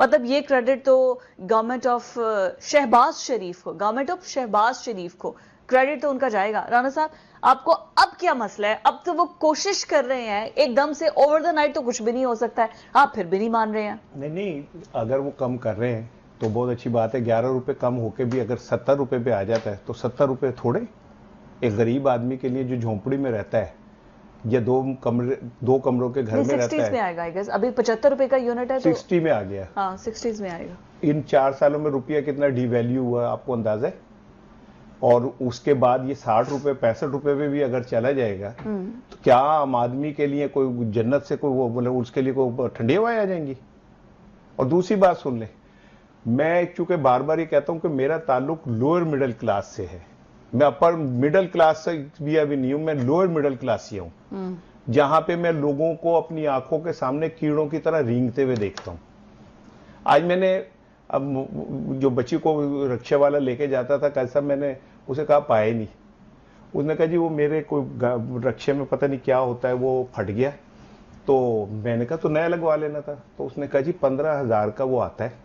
مطلب یہ کریڈٹ تو گورنمنٹ آف شہباز شریف کو کریڈٹ تو ان کا جائے گا. رانا صاحب آپ کو اب کیا مسئلہ ہے؟ اب تو وہ کوشش کر رہے ہیں ایک دم سے اوور دا نائٹ تو کچھ بھی نہیں ہو سکتا ہے, آپ پھر بھی نہیں مان رہے ہیں. نہیں, اگر وہ کم کر رہے ہیں تو بہت اچھی بات ہے. 11 روپے کم ہو کے بھی اگر 70 روپے پہ آ جاتا ہے تو 70 روپے تھوڑے ایک غریب آدمی کے لیے جو جھونپڑی میں رہتا ہے یا دو کمروں کے گھر میں رہتا ہے. 60 میں آئے گا ابھی 75 روپے کا یونٹ ہے تو 60 میں آ گیا. ہاں 60 میں آئے گا. ان 4 سالوں میں روپیہ کتنا ڈی ویلیو ہوا آپ کو اندازہ ہے؟ اور اس کے بعد یہ 60 روپے 65 روپے پہ بھی اگر چلا جائے گا تو کیا عام آدمی کے لیے کوئی جنت سے کوئی بولے اس کے لیے کوئی ٹھنڈی ہوائیں آ جائیں گی؟ اور دوسری بات سن لیں, میں چونکہ بار بار یہ کہتا ہوں کہ میرا تعلق لوئر مڈل کلاس سے ہے. میں اپر مڈل کلاس سے بھی ابھی نہیں ہوں, میں لوئر مڈل کلاس سے ہوں, جہاں پہ میں لوگوں کو اپنی آنکھوں کے سامنے کیڑوں کی طرح رینگتے ہوئے دیکھتا ہوں. آج میں نے اب جو بچی کو رکشے والا لے کے جاتا تھا, کیسا میں نے اسے کہا پائے نہیں. اس نے کہا جی وہ میرے کوئی رکشے میں پتہ نہیں کیا ہوتا ہے وہ پھٹ گیا. تو میں نے کہا تو نیا لگوا لینا تھا. تو اس نے کہا جی 15,000 کا وہ آتا ہے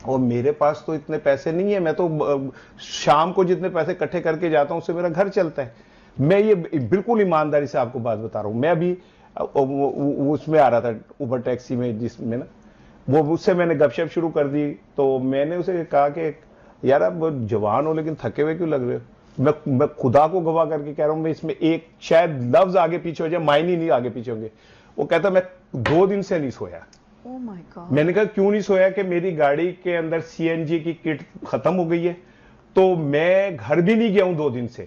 اور میرے پاس تو اتنے پیسے نہیں ہیں, میں تو شام کو جتنے پیسے اکٹھے کر کے جاتا ہوں اس سے میرا گھر چلتا ہے. میں یہ بالکل ایمانداری سے آپ کو بات بتا رہا ہوں. میں ابھی اس میں آ رہا تھا اوبر ٹیکسی میں, جس میں نا وہ اس سے میں نے گپ شپ شروع کر دی. تو میں نے اسے کہا کہ یار آپ جوان ہو لیکن تھکے ہوئے کیوں لگ رہے ہو؟ میں خدا کو گواہ کر کے کہہ رہا ہوں, میں اس میں ایک شاید لفظ آگے پیچھے ہو جائے, معنی نہیں آگے پیچھے ہوں گے. وہ کہتا میں 2 دن سے نہیں سویا. میں نے کہا کیوں نہیں سویا؟ کہ میری گاڑی کے اندر سی این جی کی کٹ ختم ہو گئی ہے, تو میں گھر بھی نہیں گیا ہوں 2 دن سے,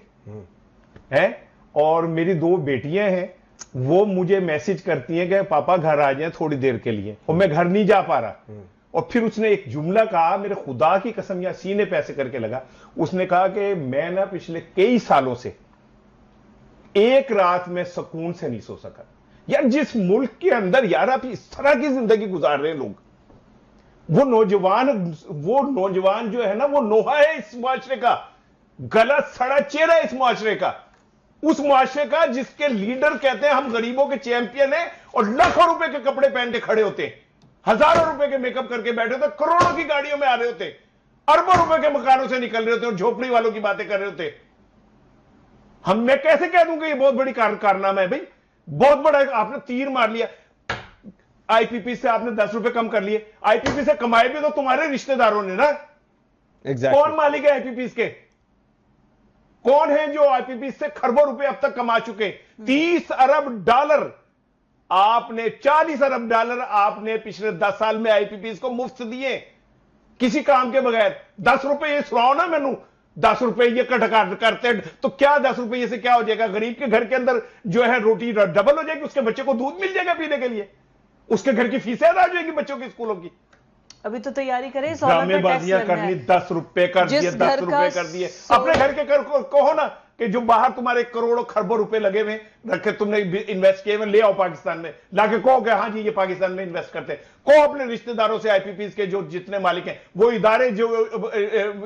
اور میری 2 بیٹیاں ہیں وہ مجھے میسج کرتی ہیں کہ پاپا گھر آ جائیں تھوڑی دیر کے لیے, اور میں گھر نہیں جا پا رہا. اور پھر اس نے ایک جملہ کہا, میرے خدا کی قسم یا سینے پیسے کر کے لگا. اس نے کہا کہ میں نا پچھلے کئی سالوں سے ایک رات میں سکون سے نہیں سو سکا. یار جس ملک کے اندر یار آپ اس طرح کی زندگی گزار رہے ہیں لوگ, وہ نوجوان جو ہے نا وہ نوحہ ہے اس معاشرے کا, گلا سڑا چہرہ ہے اس معاشرے کا, اس معاشرے کا جس کے لیڈر کہتے ہیں ہم غریبوں کے چیمپئن ہیں, اور لاکھوں روپے کے کپڑے پہن کے کھڑے ہوتے ہیں, ہزاروں روپے کے میک اپ کر کے بیٹھے ہوتے, کروڑوں کی گاڑیوں میں آ رہے ہوتے, اربوں روپے کے مکانوں سے نکل رہے ہوتے اور جھوپڑی والوں کی باتیں کر رہے ہوتے. میں کیسے کہہ دوں کہ یہ بہت بڑی کارنامہ ہے بھائی؟ بہت بڑا آپ نے تیر مار لیا. آئی پی پی سے آپ نے 10 روپے کم کر لیے. آئی پی پی سے کمائے بھی تو تمہارے رشتہ داروں نے نا. کون مالک ہے آئی پی پی کے؟ کون ہیں جو آئی پی پی سے کھربوں روپے اب تک کما چکے؟ 30 ارب ڈالر آپ نے, 40 ارب ڈالر آپ نے پچھلے 10 سال میں آئی پی پی کو مفت دیے کسی کام کے بغیر. 10 روپے یہ سناؤ نا مینوں, 10 روپے یہ کرتے تو کیا 10 روپے سے کیا ہو جائے گا؟ غریب کے گھر کے اندر جو ہے روٹی ڈبل ہو جائے گی, اس کے بچے کو دودھ مل جائے گا پینے کے لیے, اس کے گھر کی فیسیں ادا ہو جائے گی بچوں کی اسکولوں کی. ابھی تو تیاری کریں, ڈرامے بازیاں کرنی, 10 روپے کر دیے, 10 روپے کر دیے. اپنے گھر کے کہو نا کہ جو باہر تمہارے کروڑوں کھربوں روپے لگے ہوئے رکھے, تم نے انویسٹ کیے ہوئے, لے آؤ پاکستان میں, لا کے کہو کہ ہاں جی یہ پاکستان میں انویسٹ کرتے ہیں. کہو اپنے رشتہ داروں سے, آئی پی پیز کے جو جتنے مالک ہیں, وہ ادارے جو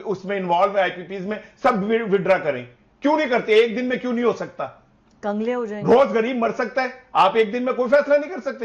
اس میں انوالو ہے آئی پی پیز میں, سب وڈرا کریں. کیوں نہیں کرتے؟ ایک دن میں کیوں نہیں ہو سکتا؟ کنگلے ہو جائیں گے. روز غریب مر سکتا ہے, آپ ایک دن میں کوئی فیصلہ نہیں کر سکتے.